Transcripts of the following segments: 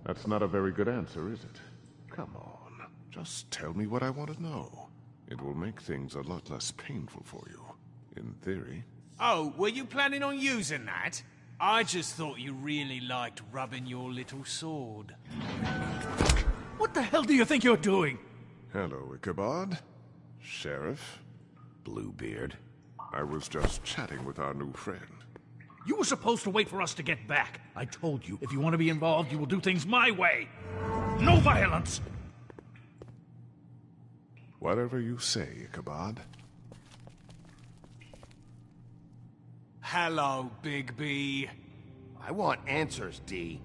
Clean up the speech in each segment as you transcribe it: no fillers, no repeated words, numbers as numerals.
That's not a very good answer, is it? Come on. Just tell me what I want to know. It will make things a lot less painful for you. In theory. Oh, were you planning on using that? I just thought you really liked rubbing your little sword. What the hell do you think you're doing? Hello, Ichabod. Sheriff. Bluebeard. I was just chatting with our new friend. You were supposed to wait for us to get back. I told you, if you want to be involved, you will do things my way. No violence! Whatever you say, Ichabod. Hello, Bigby. I want answers, D.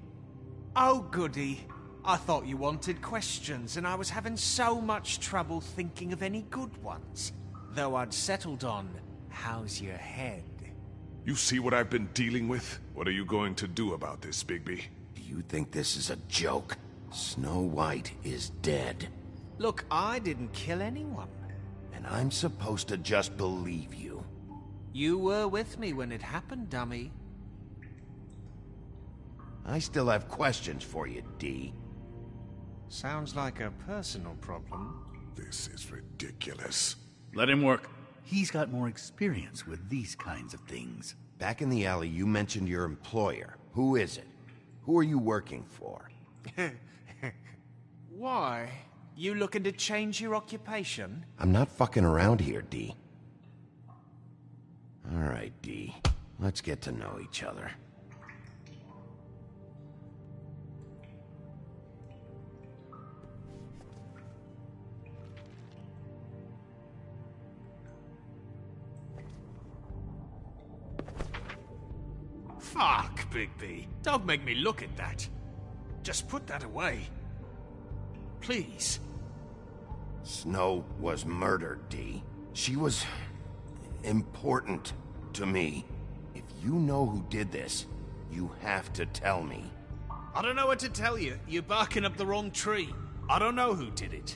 Oh, goody. I thought you wanted questions, and I was having so much trouble thinking of any good ones. Though I'd settled on, how's your head? You see what I've been dealing with? What are you going to do about this, Bigby? Do you think this is a joke? Snow White is dead. Look, I didn't kill anyone. And I'm supposed to just believe you. You were with me when it happened, dummy. I still have questions for you, D. Sounds like a personal problem. This is ridiculous. Let him work. He's got more experience with these kinds of things. Back in the alley, you mentioned your employer. Who is it? Who are you working for? Why? You looking to change your occupation? I'm not fucking around here, D. All right, D. Let's get to know each other. Fuck, Bigby. Don't make me look at that. Just put that away. Please. Snow was murdered, D. She was important to me. If you know who did this, you have to tell me. I don't know what to tell you. You're barking up the wrong tree. I don't know who did it.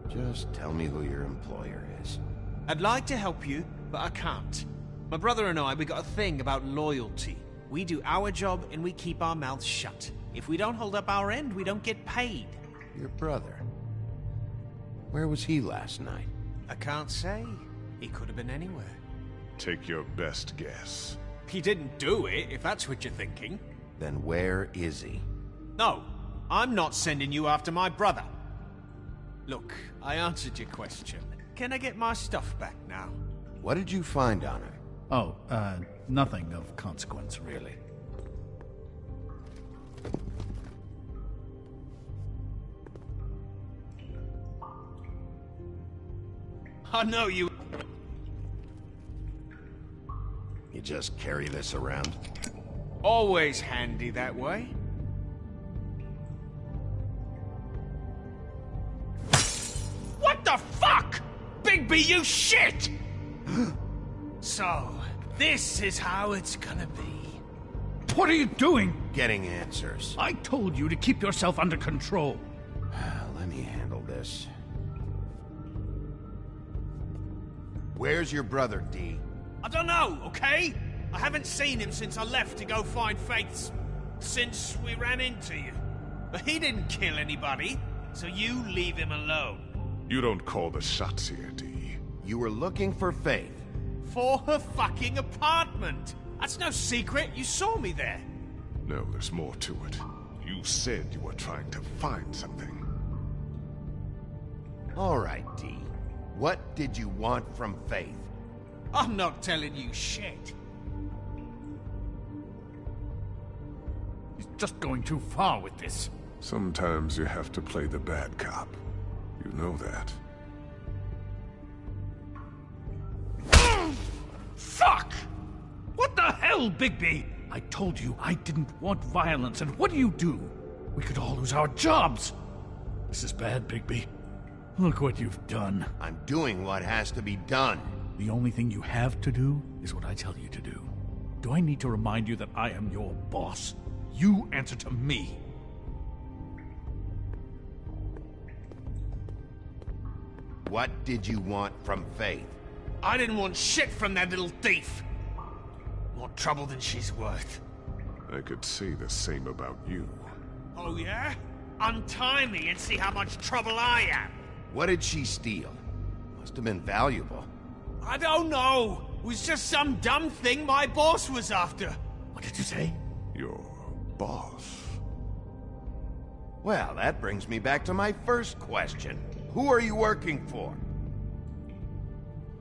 Just tell me who your employer is. I'd like to help you, but I can't. My brother and I, we got a thing about loyalty. We do our job and we keep our mouths shut. If we don't hold up our end, we don't get paid. Your brother? Where was he last night? I can't say. He could have been anywhere. Take your best guess. He didn't do it, if that's what you're thinking. Then where is he? No, I'm not sending you after my brother. Look, I answered your question. Can I get my stuff back now? What did you find on her? Oh, nothing of consequence, really. I know you... You just carry this around? Always handy that way. What the fuck? Bigby, you shit! So, this is how it's gonna be. What are you doing? Getting answers. I told you to keep yourself under control. Let me handle this. Where's your brother, D? I don't know, okay? I haven't seen him since I left to go find since we ran into you. But he didn't kill anybody, so you leave him alone. You don't call the shots here, D. You were looking for Faith. For her fucking apartment! That's no secret, you saw me there. No, there's more to it. You said you were trying to find something. All right, D. What did you want from Faith? I'm not telling you shit. He's just going too far with this. Sometimes you have to play the bad cop. You know that. Fuck! What the hell, Bigby? I told you I didn't want violence, and what do? We could all lose our jobs. This is bad, Bigby. Look what you've done. I'm doing what has to be done. The only thing you have to do is what I tell you to do. Do I need to remind you that I am your boss? You answer to me. What did you want from Faith? I didn't want shit from that little thief. More trouble than she's worth. I could say the same about you. Oh yeah? Untie me and see how much trouble I am. What did she steal? Must have been valuable. I don't know. It was just some dumb thing my boss was after. What did you say? Your boss? Well, that brings me back to my first question. Who are you working for?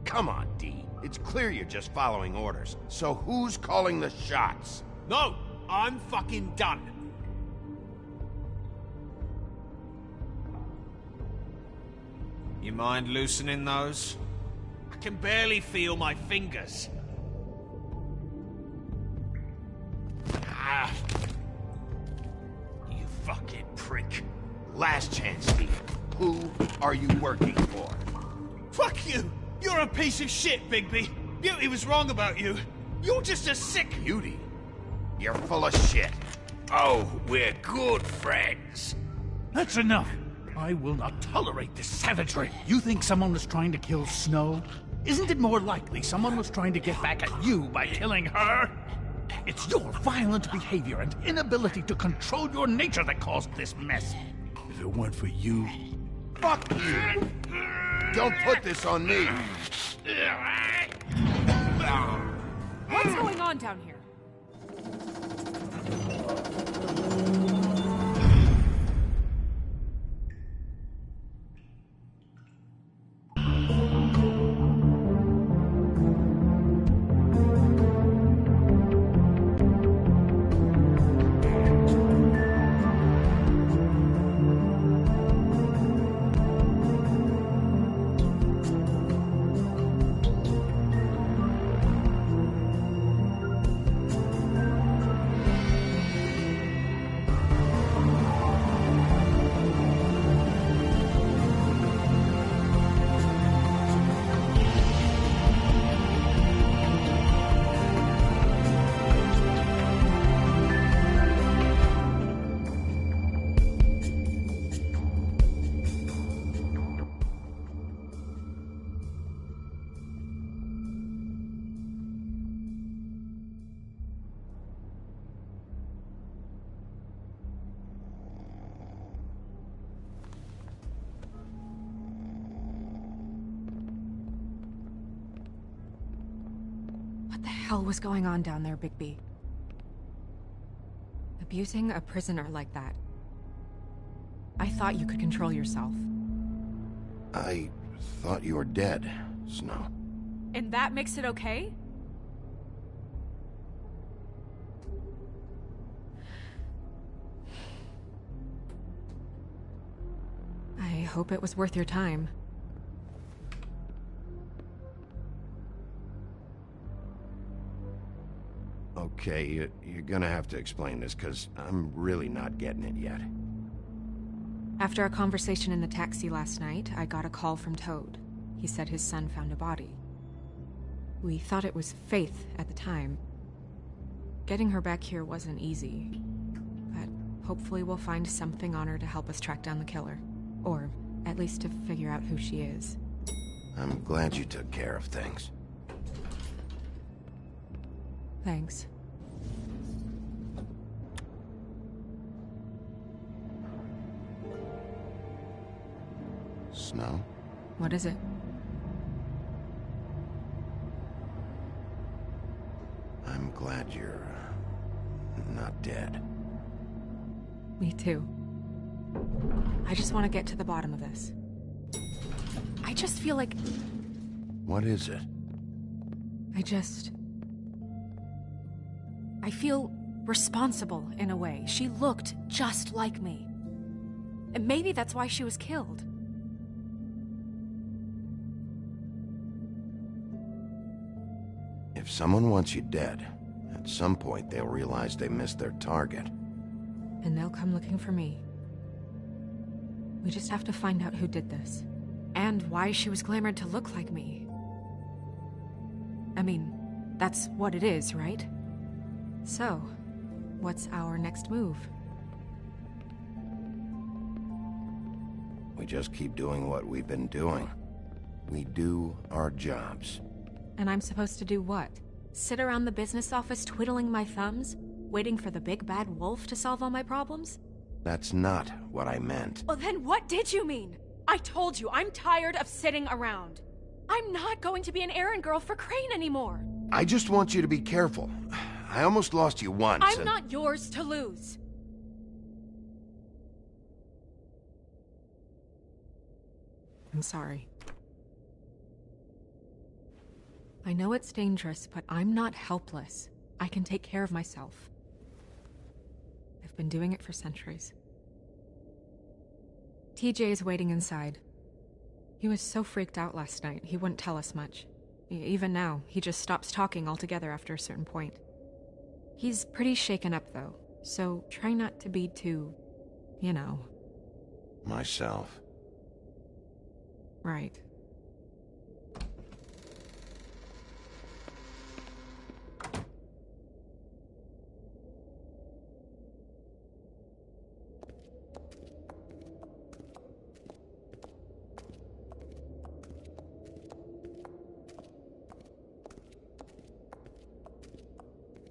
Come on, Dee. It's clear you're just following orders. So who's calling the shots? No, I'm fucking done. You mind loosening those? I can barely feel my fingers. Ah. You fucking prick. Last chance, Dee. Who are you working for? Fuck you! You're a piece of shit, Bigby. Beauty was wrong about you. You're just a sick... Beauty? You're full of shit. Oh, we're good friends. That's enough. I will not tolerate this savagery. You think someone was trying to kill Snow? Isn't it more likely someone was trying to get back at you by killing her? It's your violent behavior and inability to control your nature that caused this mess. If it weren't for you... Fuck you! Don't put this on me! What's going on down here? What the hell was going on down there, Bigby? Abusing a prisoner like that. I thought you could control yourself. I thought you were dead, Snow. And that makes it okay? I hope it was worth your time. Okay, you're gonna have to explain this, because I'm really not getting it yet. After our conversation in the taxi last night, I got a call from Toad. He said his son found a body. We thought it was Faith at the time. Getting her back here wasn't easy, but hopefully we'll find something on her to help us track down the killer. Or at least to figure out who she is. I'm glad you took care of things. Thanks. Snow? What is it? I'm glad you're not dead. Me too. I just want to get to the bottom of this. I just feel like... What is it? I feel responsible in a way. She looked just like me. And maybe that's why she was killed. If someone wants you dead, at some point they'll realize they missed their target. And they'll come looking for me. We just have to find out who did this. And why she was glamored to look like me. I mean, that's what it is, right? So, what's our next move? We just keep doing what we've been doing. We do our jobs. And I'm supposed to do what? Sit around the business office twiddling my thumbs, waiting for the big bad wolf to solve all my problems? That's not what I meant. Well, then what did you mean? I told you, I'm tired of sitting around. I'm not going to be an errand girl for Crane anymore. I just want you to be careful. I almost lost you once. I'm not yours to lose. I'm sorry. I know it's dangerous, but I'm not helpless. I can take care of myself. I've been doing it for centuries. TJ is waiting inside. He was so freaked out last night, he wouldn't tell us much. Even now, he just stops talking altogether after a certain point. He's pretty shaken up, though, so try not to be too, you know. Myself. Right.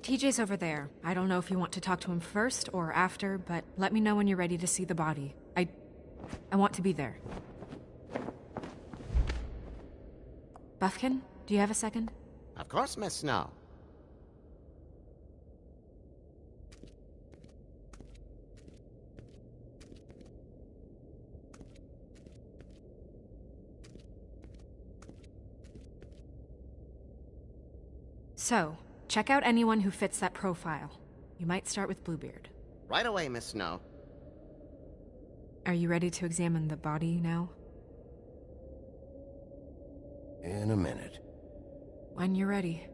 TJ's over there. I don't know if you want to talk to him first or after, but let me know when you're ready to see the body. I want to be there. Buffkin, do you have a second? Of course, Miss Snow. So, check out anyone who fits that profile. You might start with Bluebeard. Right away, Miss Snow. Are you ready to examine the body now? In a minute. When you're ready.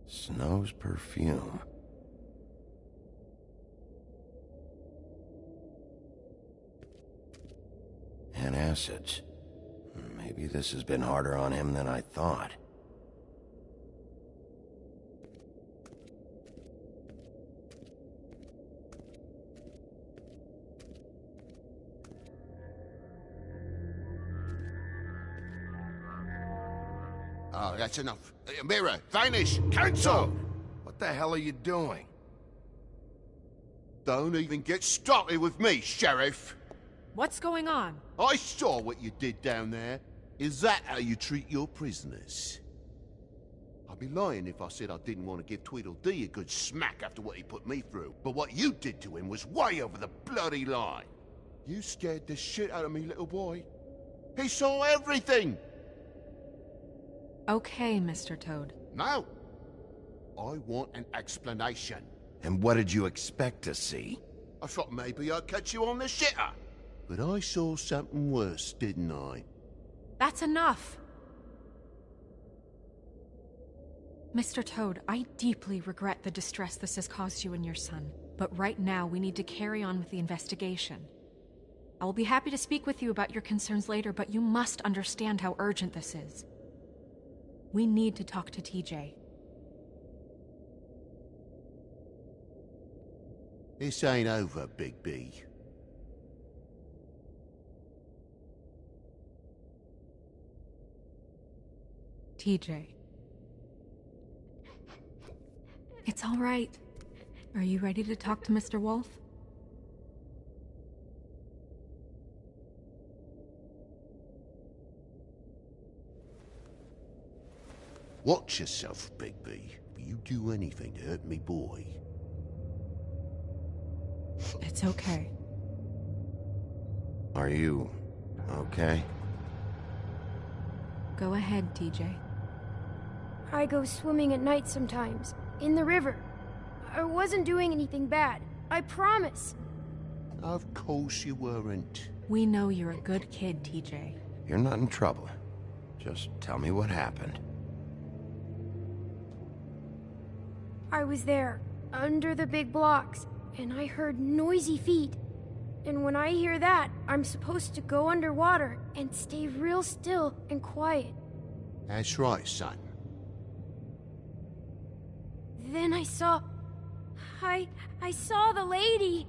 Snow's perfume. And acids. Maybe this has been harder on him than I thought. Oh, that's enough. Mira, vanish! Cancel! What the hell are you doing? Don't even get started with me, Sheriff! What's going on? I saw what you did down there. Is that how you treat your prisoners? I'd be lying if I said I didn't want to give Tweedledee a good smack after what he put me through. But what you did to him was way over the bloody line. You scared the shit out of me, little boy. He saw everything! Okay, Mr. Toad. No. I want an explanation. And what did you expect to see? I thought maybe I'd catch you on the shitter. But I saw something worse, didn't I? That's enough! Mr. Toad, I deeply regret the distress this has caused you and your son. But right now, we need to carry on with the investigation. I will be happy to speak with you about your concerns later, but you must understand how urgent this is. We need to talk to TJ. This ain't over, Big B. TJ. It's all right. Are you ready to talk to Mr. Wolf? Watch yourself, Bigby. If you do anything to hurt me boy. It's okay. Are you okay? Go ahead, TJ. I go swimming at night sometimes, in the river. I wasn't doing anything bad, I promise. Of course you weren't. We know you're a good kid, TJ. You're not in trouble. Just tell me what happened. I was there, under the big blocks, and I heard noisy feet. And when I hear that, I'm supposed to go underwater and stay real still and quiet. That's right, son. Then I saw... I saw the lady.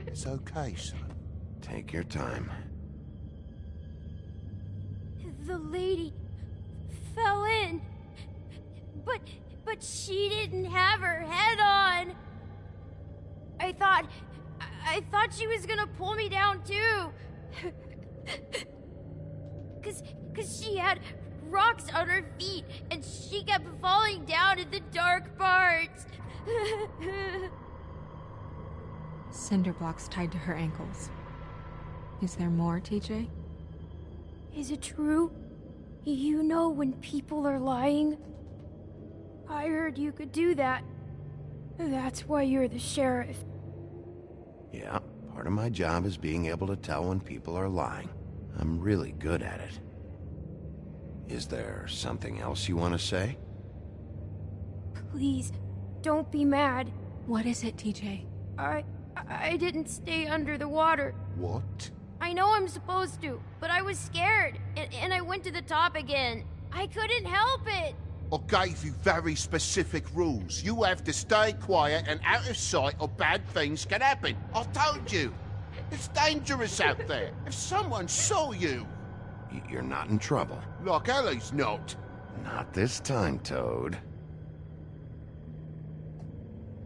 It's okay, son. Take your time. The lady fell in. But she didn't have her head on. I thought she was gonna pull me down too. Cause she had rocks on her feet and she kept falling down in the dark parts. Cinder blocks tied to her ankles. Is there more, TJ? Is it true? You know when people are lying? I heard you could do that. That's why you're the sheriff. Yeah, part of my job is being able to tell when people are lying. I'm really good at it. Is there something else you want to say? Please, don't be mad. What is it, TJ? I didn't stay under the water. What? I know I'm supposed to, but I was scared, and I went to the top again. I couldn't help it. I gave you very specific rules. You have to stay quiet and out of sight or bad things can happen. I told you. It's dangerous out there. If someone saw you... You're not in trouble. Like Ellie's not. Not this time, Toad.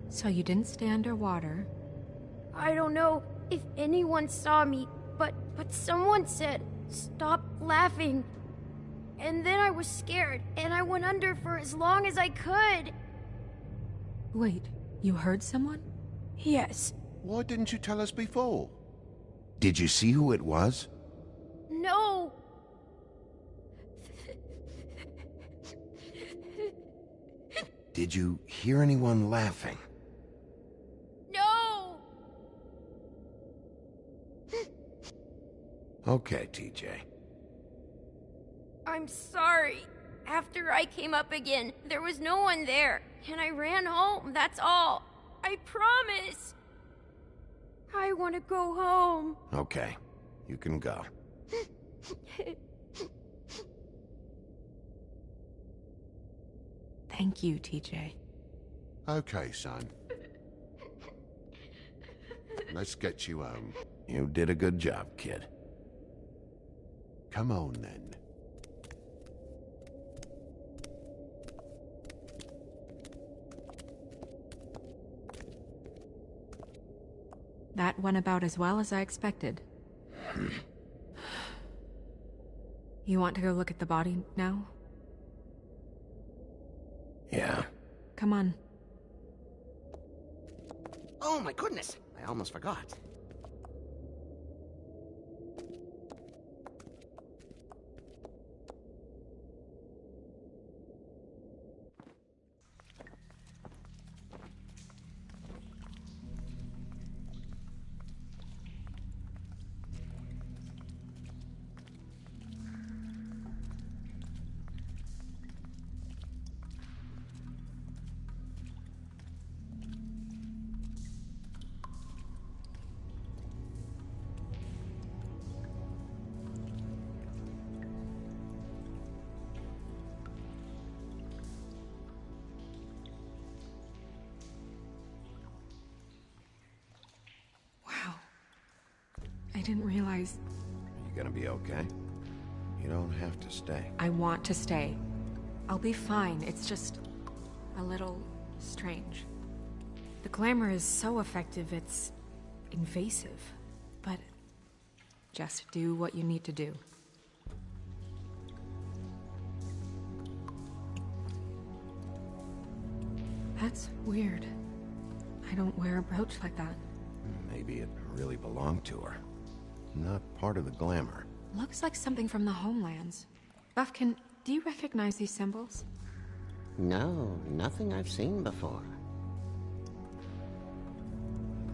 So you didn't stay underwater. I don't know if anyone saw me, but someone said, "Stop laughing." And then I was scared, and I went under for as long as I could. Wait, you heard someone? Yes. Why didn't you tell us before? Did you see who it was? No. Did you hear anyone laughing? No. Okay, TJ. I'm sorry. After I came up again, there was no one there, and I ran home, that's all. I promise. I want to go home. Okay, you can go. Thank you, TJ. Okay, son. Let's get you home. You did a good job, kid. Come on, then. That went about as well as I expected. You want to go look at the body now? Yeah. Come on. Oh my goodness, I almost forgot. I didn't realize... You gonna be okay? You don't have to stay. I want to stay. I'll be fine. It's just... a little... strange. The glamour is so effective, it's... invasive. But... just do what you need to do. That's weird. I don't wear a brooch like that. Maybe it really belonged to her. Not part of the glamour. Looks like something from the homelands. Buffkin, do you recognize these symbols? No, nothing I've seen before.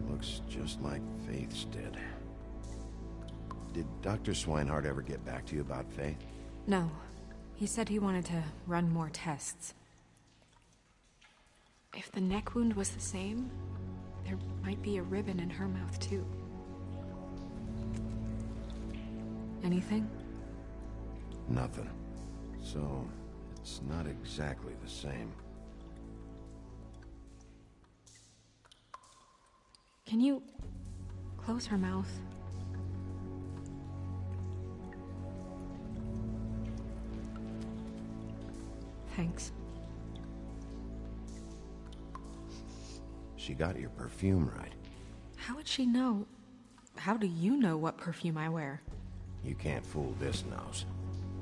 Looks just like Faith's did. Did Dr. Swinehart ever get back to you about Faith? No. He said he wanted to run more tests. If the neck wound was the same, there might be a ribbon in her mouth too. Anything? Nothing. So, It's not exactly the same. Can you close her mouth? Thanks. She got your perfume right. How would she know? How do you know what perfume I wear? You can't fool this nose.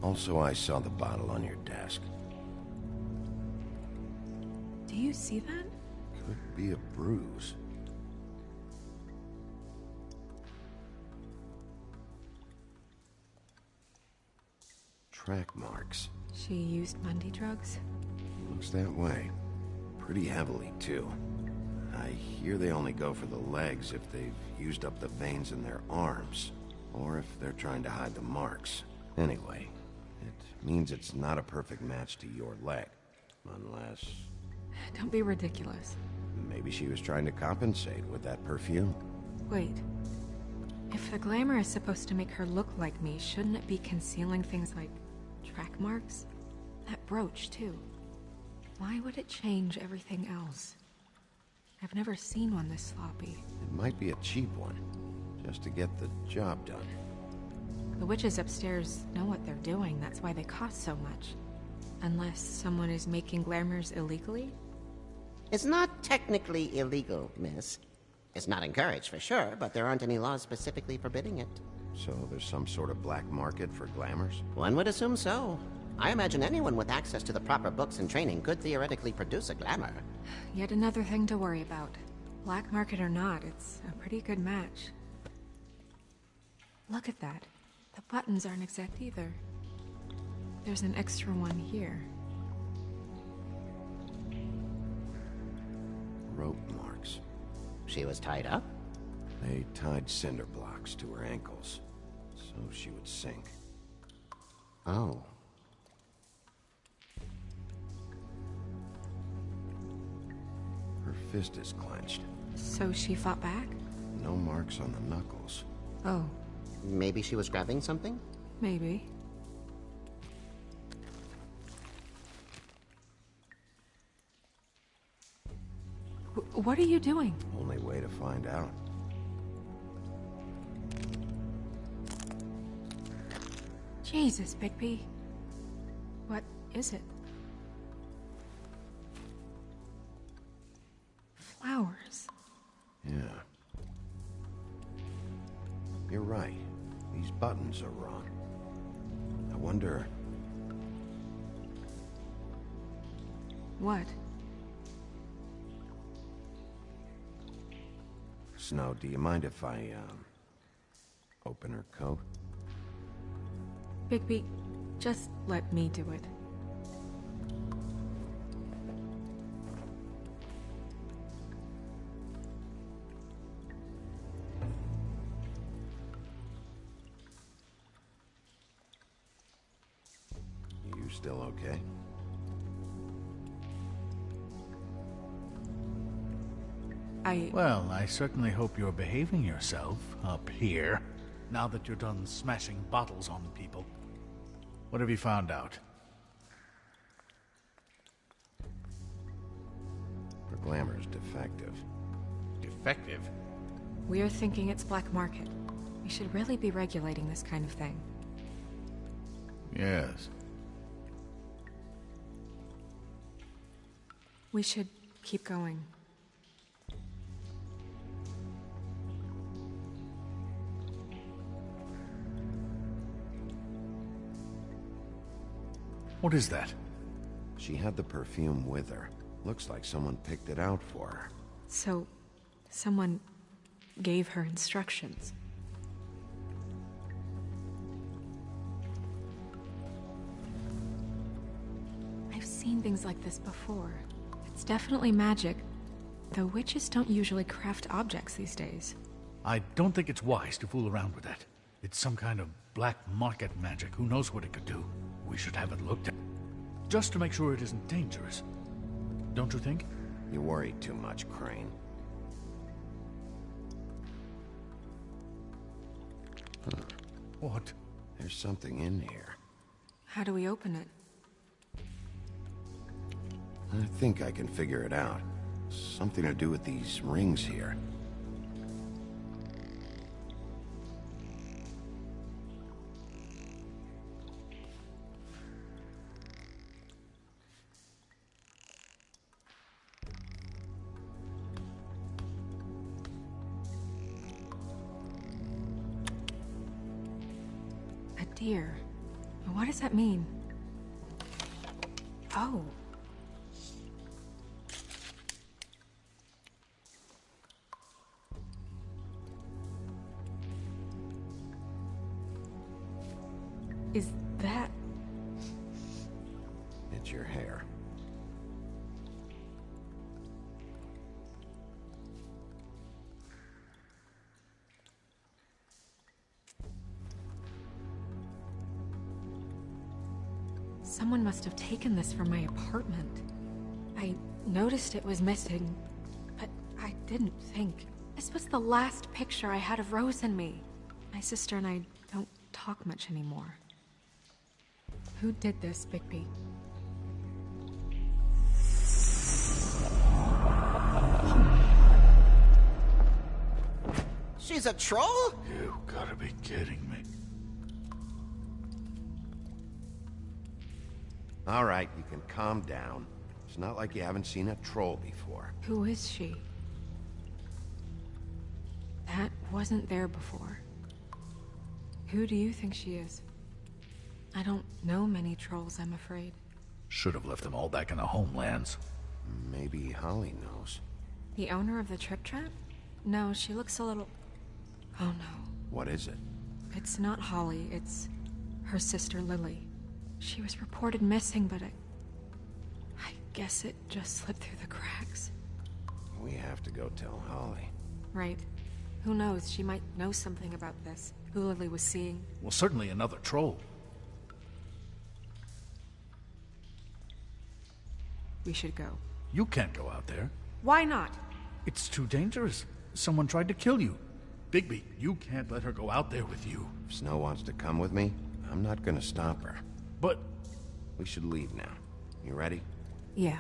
Also, I saw the bottle on your desk. Do you see that? Could be a bruise. Track marks. She used Mundy drugs? Looks that way. Pretty heavily, too. I hear they only go for the legs if they've used up the veins in their arms, or if they're trying to hide the marks. Anyway, it means it's not a perfect match to your leg. Unless... Don't be ridiculous. maybe she was trying to compensate with that perfume. Wait. If the glamour is supposed to make her look like me, shouldn't it be concealing things like track marks? That brooch, too. Why would it change everything else? I've never seen one this sloppy. It might be a cheap one, just to get the job done. The witches upstairs know what they're doing, that's why they cost so much. Unless someone is making glamours illegally? It's not technically illegal, miss. It's not encouraged for sure, but there aren't any laws specifically forbidding it. So there's some sort of black market for glamours? One would assume so. I imagine anyone with access to the proper books and training could theoretically produce a glamour. Yet another thing to worry about. Black market or not, it's a pretty good match. Look at that. The buttons aren't exact either. There's an extra one here. Rope marks. She was tied up? They tied cinder blocks to her ankles, so she would sink. Oh. Her fist is clenched. So she fought back? No marks on the knuckles. Oh, Maybe she was grabbing something? maybe. What are you doing? Only way to find out. Jesus, Bigby. What is it? Flowers. Yeah. You're right. These buttons are wrong. I wonder... What? Snow, do you mind if I, open her coat? Bigby, just let me do it. You still okay? Well, I certainly hope you're behaving yourself up here, now that you're done smashing bottles on people. What have you found out? Her glamour's defective. Defective? We're thinking it's black market. We should really be regulating this kind of thing. Yes. We should keep going. What is that? She had the perfume with her. Looks like someone picked it out for her. So, someone gave her instructions. I've seen things like this before. It's definitely magic, though witches don't usually craft objects these days. I don't think it's wise to fool around with that. It's some kind of black market magic. Who knows what it could do? We should have it looked at. Just to make sure it isn't dangerous. Don't you think? You worry too much, Crane. What? There's something in here. How do we open it? I think I can figure it out. Something to do with these rings here. A deer. What does that mean? Oh. Is that... It's your hair. Someone must have taken this from my apartment. I noticed it was missing, but I didn't think. This was the last picture I had of Rose and me. My sister and I don't talk much anymore. Who did this, Bigby? She's a troll? You gotta be kidding me. All right, you can calm down. It's not like you haven't seen a troll before. Who is she? That wasn't there before. Who do you think she is? I don't know many trolls, I'm afraid. Should have left them all back in the homelands. Maybe Holly knows. The owner of the Trip Trap? No, she looks a little... Oh no. What is it? It's not Holly, it's her sister Lily. She was reported missing, but I guess it just slipped through the cracks. We have to go tell Holly. Right. Who knows, she might know something about this. Who Lily was seeing. Well, certainly another troll. We should go. You can't go out there. Why not? It's too dangerous. Someone tried to kill you. Bigby, you can't let her go out there with you. If Snow wants to come with me, I'm not gonna stop her. But... We should leave now. You ready? Yeah.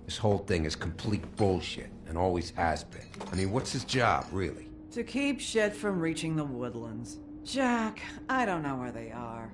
This whole thing is complete bullshit, and always has been. I mean, what's his job, really? To keep shit from reaching the woodlands. Jack, I don't know where they are.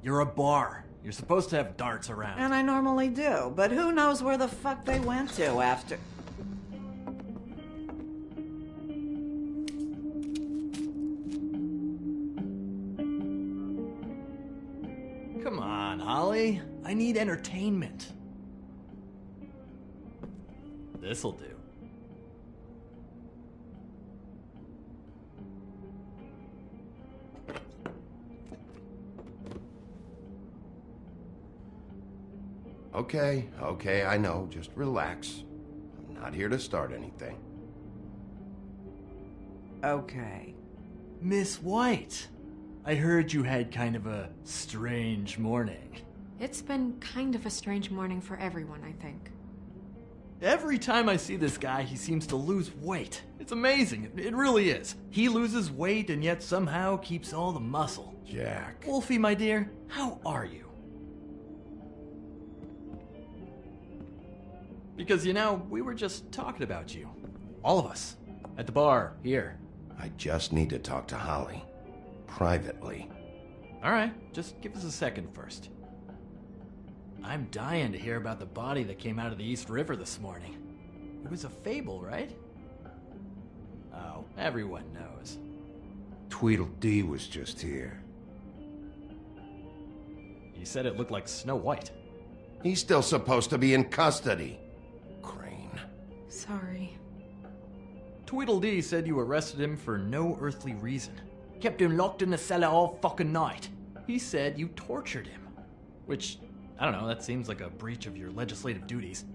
You're a bar. You're supposed to have darts around. And I normally do, but who knows where the fuck they went to after... Come on, Holly. I need entertainment. This'll do. Okay, I know. Just relax. I'm not here to start anything. Okay. Miss White, I heard you had kind of a strange morning. It's been kind of a strange morning for everyone, I think. Every time I see this guy, he seems to lose weight. It's amazing. It really is. He loses weight and yet somehow keeps all the muscle. Jack. Wolfie, my dear, how are you? Because, you know, we were just talking about you. All of us. At the bar, here. I just need to talk to Holly. Privately. Alright, just give us a second first. I'm dying to hear about the body that came out of the East River this morning. It was a fable, right? Oh, everyone knows. Tweedledee was just here. He said it looked like Snow White. He's still supposed to be in custody. Crane. Sorry. Tweedledee said you arrested him for no earthly reason. Kept him locked in the cellar all fucking night. He said you tortured him. Which, I don't know, that seems like a breach of your legislative duties.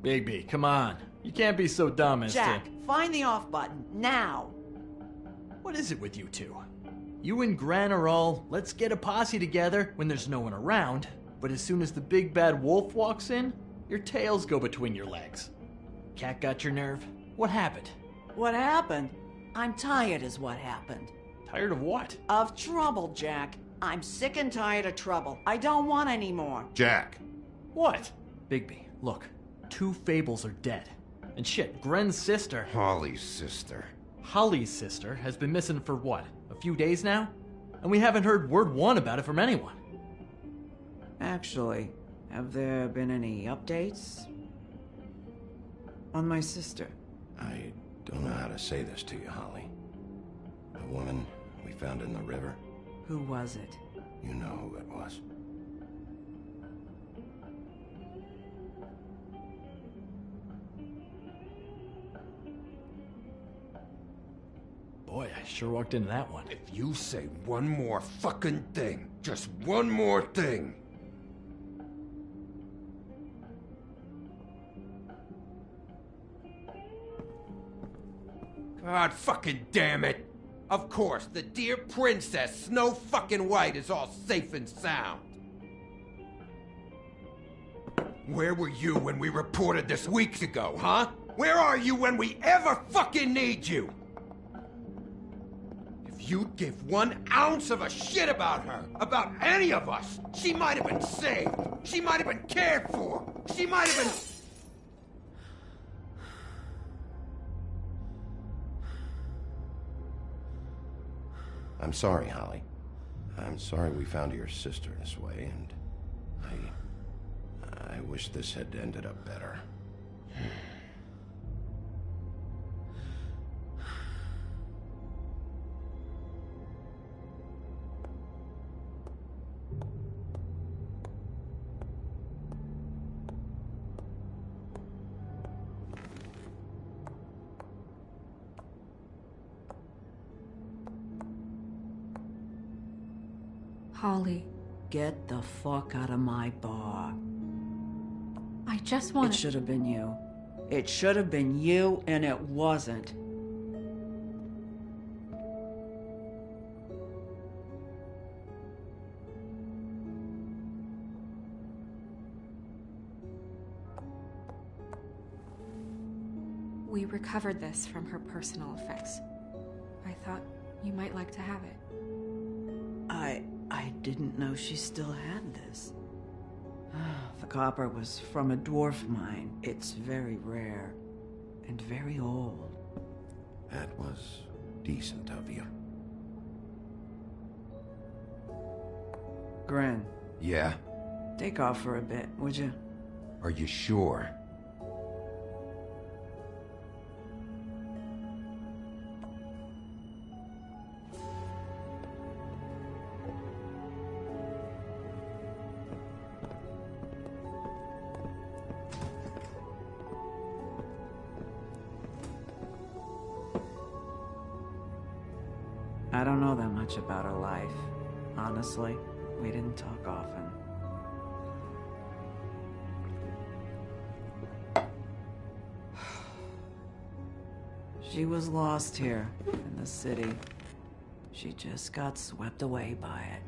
Bigby, come on. You can't be so dumb as Jack, to... find the off button, now! What is it with you two? You and Gran are all, let's get a posse together when there's no one around, but as soon as the big bad wolf walks in, your tails go between your legs. Cat got your nerve? What happened? What happened? I'm tired is what happened. Tired of what? Of trouble, Jack. I'm sick and tired of trouble. I don't want any more. Jack. What? Bigby, look. 2 fables are dead. And shit, Gren's sister... Holly's sister. Holly's sister has been missing for what? A few days now? And we haven't heard word one about it from anyone. Actually, have there been any updates? On my sister? I don't know how to say this to you, Holly. The woman we found in the river. Who was it? You know who it was. Boy, I sure walked into that one. If you say one more fucking thing, just one more thing. God fucking damn it! Of course, the dear princess, Snow fucking White, is all safe and sound. Where were you when we reported this weeks ago, huh? Where are you when we ever fucking need you? If you'd give 1 ounce of a shit about her, about any of us, she might have been saved. She might have been cared for. She might have been... I'm sorry, Holly. I'm sorry we found your sister this way, and I wish this had ended up better. Holly, Get the fuck out of my bar. I just want It should have been you. It should have been you, and it wasn't. We recovered this from her personal effects. I thought you might like to have it. I didn't know she still had this. The copper was from a dwarf mine. It's very rare and very old. That was decent of you. Grin, Yeah? take off for a bit, would you? Are you sure? I don't know that much about her life. Honestly, we didn't talk often. She was lost here, in the city. She just got swept away by it.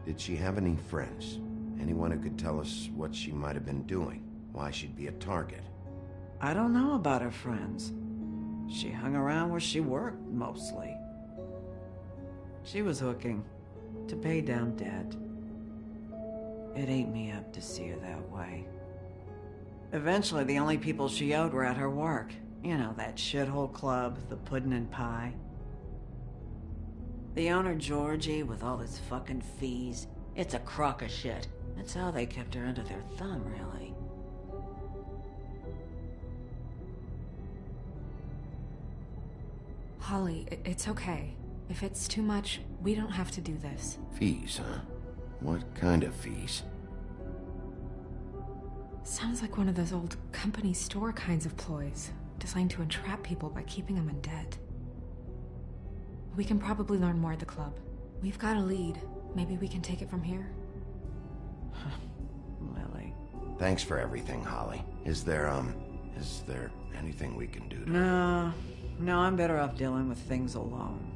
Did she have any friends? Anyone who could tell us what she might have been doing? Why she'd be a target? I don't know about her friends. She hung around where she worked, mostly. She was hooking to pay down debt. It ate me up to see her that way. Eventually, the only people she owed were at her work. You know, that shithole club, the Puddin' and Pie. The owner, Georgie, with all his fucking fees, it's a crock of shit. That's how they kept her under their thumb, really. Holly, it's okay. If it's too much, we don't have to do this. Fees, huh? What kind of fees? Sounds like one of those old company store kinds of ploys, designed to entrap people by keeping them in debt. We can probably learn more at the club. We've got a lead. Maybe we can take it from here? Lily. Thanks for everything, Holly. Is there anything we can do to... No, I'm better off dealing with things alone.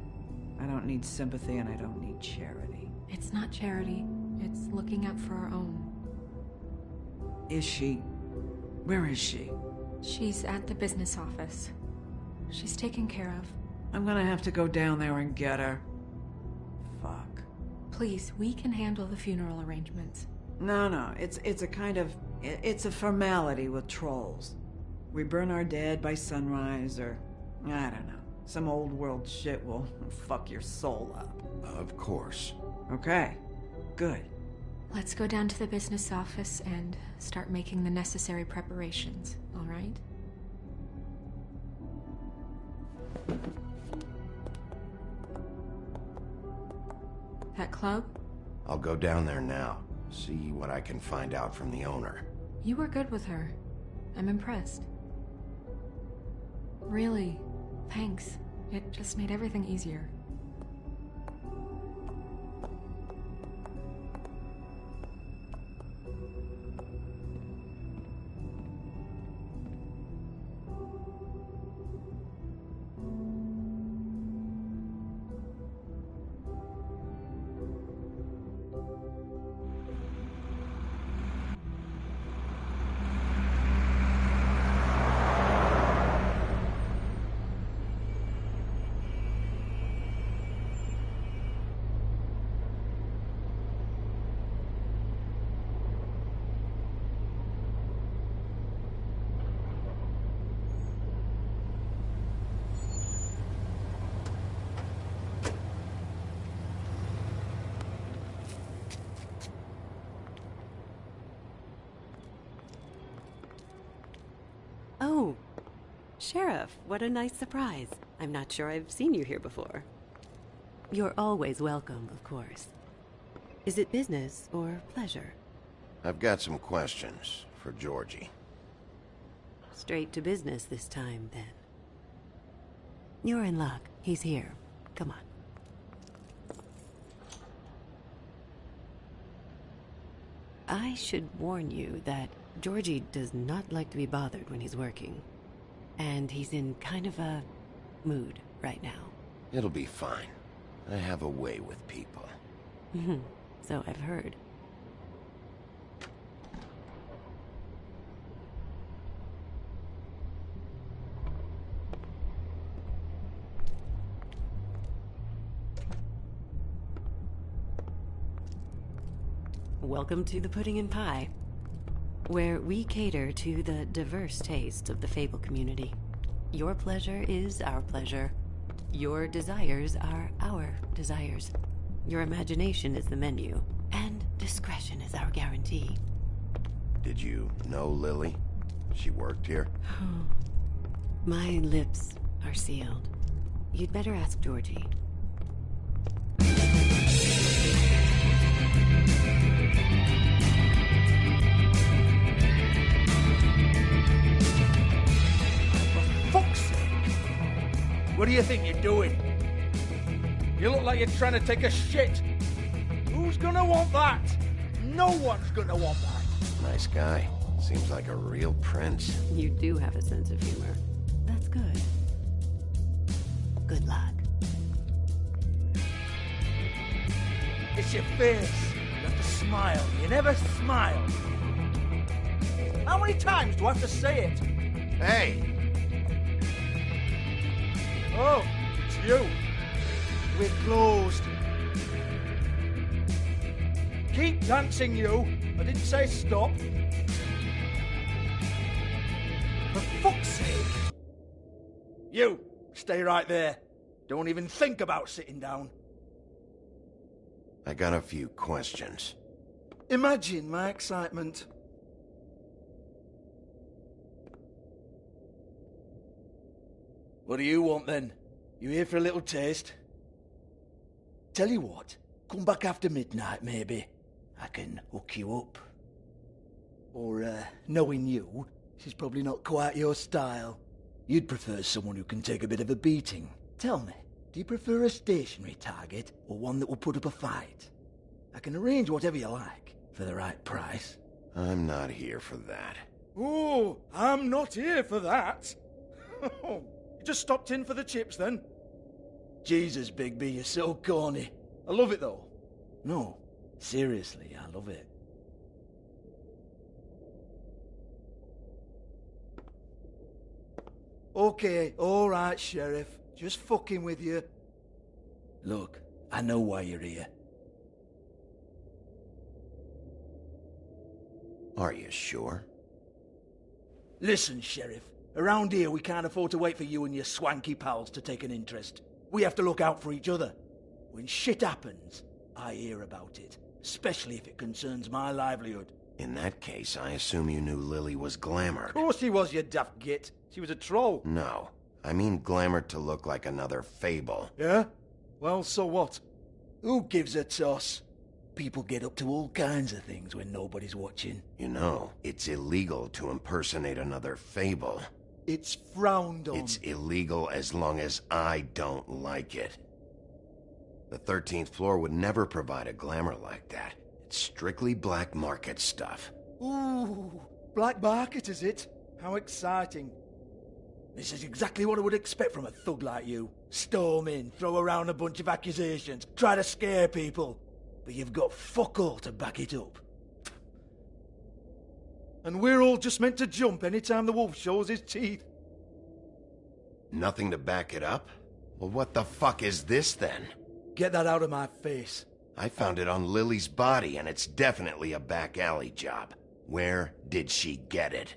I don't need sympathy and I don't need charity. It's not charity. It's looking out for our own. Is she... Where is she? She's at the business office. She's taken care of. I'm gonna have to go down there and get her. Fuck. Please, we can handle the funeral arrangements. No, it's a kind of... It's a formality with trolls. We burn our dead by sunrise, or... I don't know. Some old world shit will fuck your soul up. Of course. Okay. Good. Let's go down to the business office and start making the necessary preparations, all right? That club? I'll go down there now. See what I can find out from the owner. You were good with her. I'm impressed. Really, thanks. It just made everything easier. Oh, Sheriff, what a nice surprise. I'm not sure I've seen you here before. You're always welcome, of course. Is it business or pleasure? I've got some questions for Georgie. Straight to business this time, then. You're in luck. He's here. Come on. I should warn you that Georgie does not like to be bothered when he's working. And he's in kind of a mood right now. It'll be fine. I have a way with people. So I've heard. Welcome to the Pudding and Pie, where we cater to the diverse tastes of the Fable community. Your pleasure is our pleasure. Your desires are our desires. Your imagination is the menu. And discretion is our guarantee. Did you know Lily? She worked here? My lips are sealed. You'd better ask Georgie. Fuck's sake! What do you think you're doing? You look like you're trying to take a shit. Who's gonna want that? No one's gonna want that. Nice guy. Seems like a real prince. You do have a sense of humor. That's good. Good luck. It's your face. You have to smile. You never smile. How many times do I have to say it? Hey! Oh, it's you. We're closed. Keep dancing, you. I didn't say stop. For fuck's sake. You, stay right there. Don't even think about sitting down. I got a few questions. Imagine my excitement. What do you want then? You here for a little taste? Tell you what, come back after midnight maybe. I can hook you up. Or, knowing you, she's probably not quite your style. You'd prefer someone who can take a bit of a beating. Tell me, do you prefer a stationary target or one that will put up a fight? I can arrange whatever you like for the right price. I'm not here for that. Oh, I'm not here for that. You just stopped in for the chips then? Jesus, Bigby, you're so corny. I love it though. No, seriously, I love it. Okay, alright, Sheriff. Just fucking with you. Look, I know why you're here. Are you sure? Listen, Sheriff. Around here, we can't afford to wait for you and your swanky pals to take an interest. We have to look out for each other. When shit happens, I hear about it. Especially if it concerns my livelihood. In that case, I assume you knew Lily was glamored. Of course she was, you daft git. She was a troll. No. I mean glamored to look like another fable. Yeah? Well, so what? Who gives a toss? People get up to all kinds of things when nobody's watching. You know, it's illegal to impersonate another fable. It's frowned on. It's illegal as long as I don't like it. The 13th floor would never provide a glamour like that. It's strictly black market stuff. Ooh, black market is it? How exciting. This is exactly what I would expect from a thug like you. Storm in, throw around a bunch of accusations, try to scare people. But you've got fuck all to back it up. And we're all just meant to jump any time the wolf shows his teeth. Nothing to back it up? Well, what the fuck is this then? Get that out of my face. I found it on Lily's body, and it's definitely a back alley job. Where did she get it?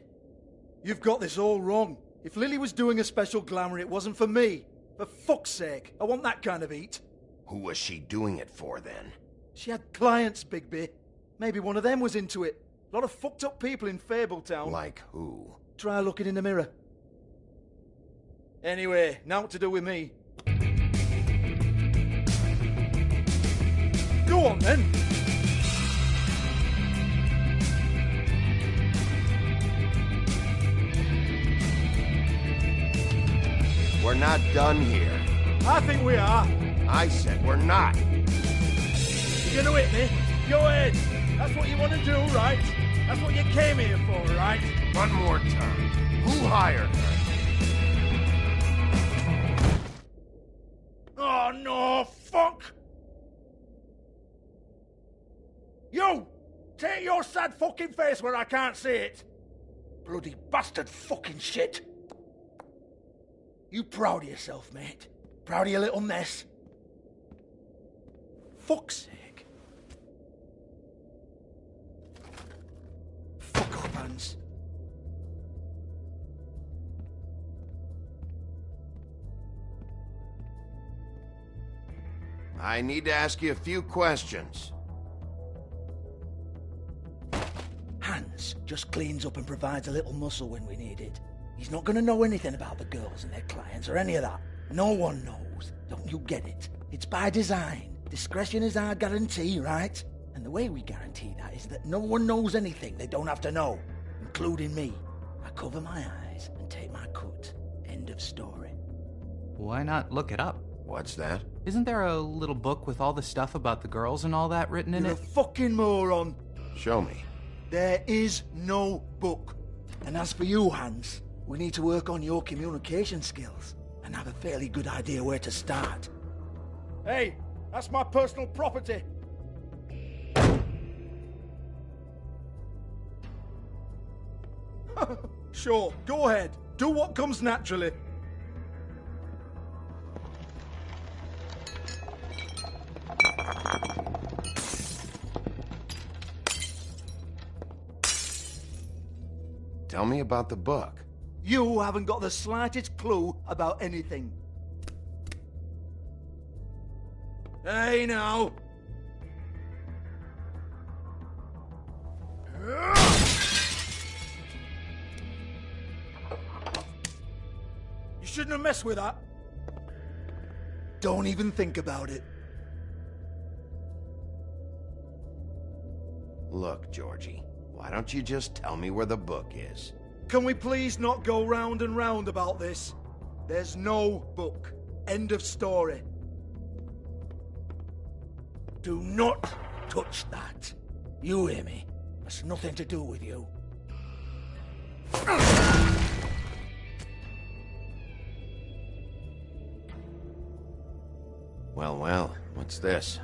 You've got this all wrong. If Lily was doing a special glamour, it wasn't for me. For fuck's sake, I want that kind of eat. Who was she doing it for, then? She had clients, Bigby. Maybe one of them was into it. A lot of fucked up people in Fabletown. Like who? Try looking in the mirror. Anyway, now what to do with me. Go on, then. We're not done here. I think we are. I said we're not. You're gonna hit me? Go ahead. That's what you want to do, right? That's what you came here for, right? One more time. Who hired her? Oh, no, fuck! You! Take your sad fucking face where I can't see it! Bloody bastard fucking shit! You proud of yourself, mate? Proud of your little mess? Fuck's sake. Fuck off, Hans. I need to ask you a few questions. just cleans up and provides a little muscle when we need it. He's not gonna know anything about the girls and their clients or any of that. No one knows. Don't you get it? It's by design. Discretion is our guarantee, right? And the way we guarantee that is that no one knows anything they don't have to know, including me. I cover my eyes and take my cut. End of story. Why not look it up? What's that? Isn't there a little book with all the stuff about the girls and all that written in You're it? a fucking moron. Show me. There is no book. And as for you, Hans, we need to work on your communication skills and have a fairly good idea where to start. Hey, that's my personal property. Sure, go ahead. Do what comes naturally. Tell me about the book. You haven't got the slightest clue about anything. Hey, now. You shouldn't have messed with that. Don't even think about it. Look, Georgie, why don't you just tell me where the book is? Can we please not go round and round about this? There's no book. End of story. Do not touch that. You hear me? That's nothing to do with you. Well, well, what's this?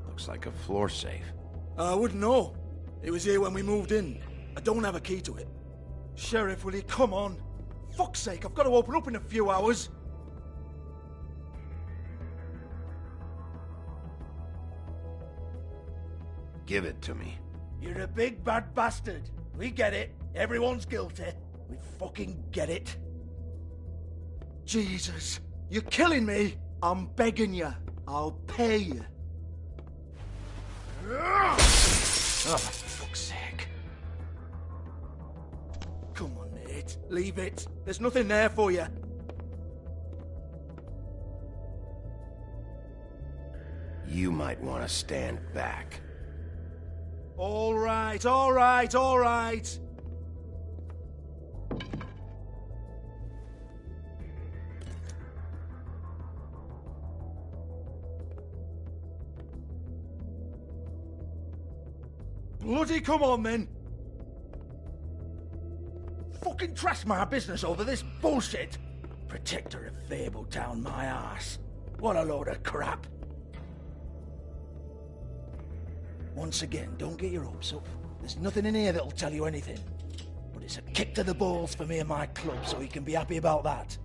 Looks like a floor safe. I wouldn't know. It was here when we moved in. I don't have a key to it. Sheriff, will you come on? Fuck's sake, I've got to open up in a few hours. Give it to me. You're a big bad bastard. We get it. Everyone's guilty. We fucking get it. Jesus, you're killing me. I'm begging you. I'll pay you. Oh, for fuck's sake. Come on, mate. Leave it. There's nothing there for you. You might want to stand back. All right, all right, all right. Bloody come on, then. Fucking trash my business over this bullshit. Protector of Fabletown, my ass. What a load of crap. Once again, don't get your hopes up. There's nothing in here that'll tell you anything. But it's a kick to the balls for me and my club, so he can be happy about that.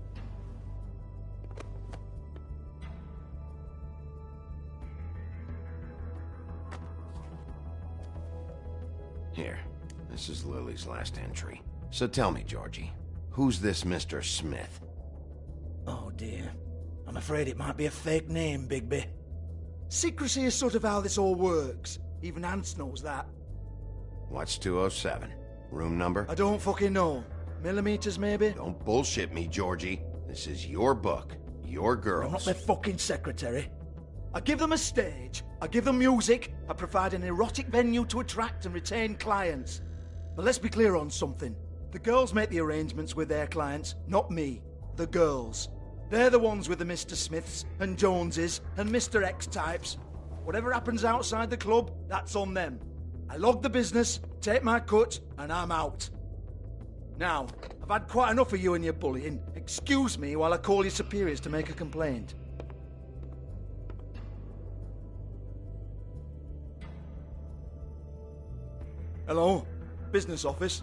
Here, this is Lily's last entry. So tell me, Georgie, who's this Mr. Smith? Oh dear. I'm afraid it might be a fake name, Bigby. Secrecy is sort of how this all works. Even Hans knows that. What's 207? Room number? I don't fucking know. Millimeters, maybe? Don't bullshit me, Georgie. This is your book. Your girls. I'm not their fucking secretary. I give them a stage. I give them music. I provide an erotic venue to attract and retain clients. But let's be clear on something. The girls make the arrangements with their clients, not me. The girls. They're the ones with the Mr. Smiths and Joneses and Mr. X types. Whatever happens outside the club, that's on them. I log the business, take my cut, and I'm out. Now, I've had quite enough of you and your bullying. Excuse me while I call your superiors to make a complaint. Hello? Business office?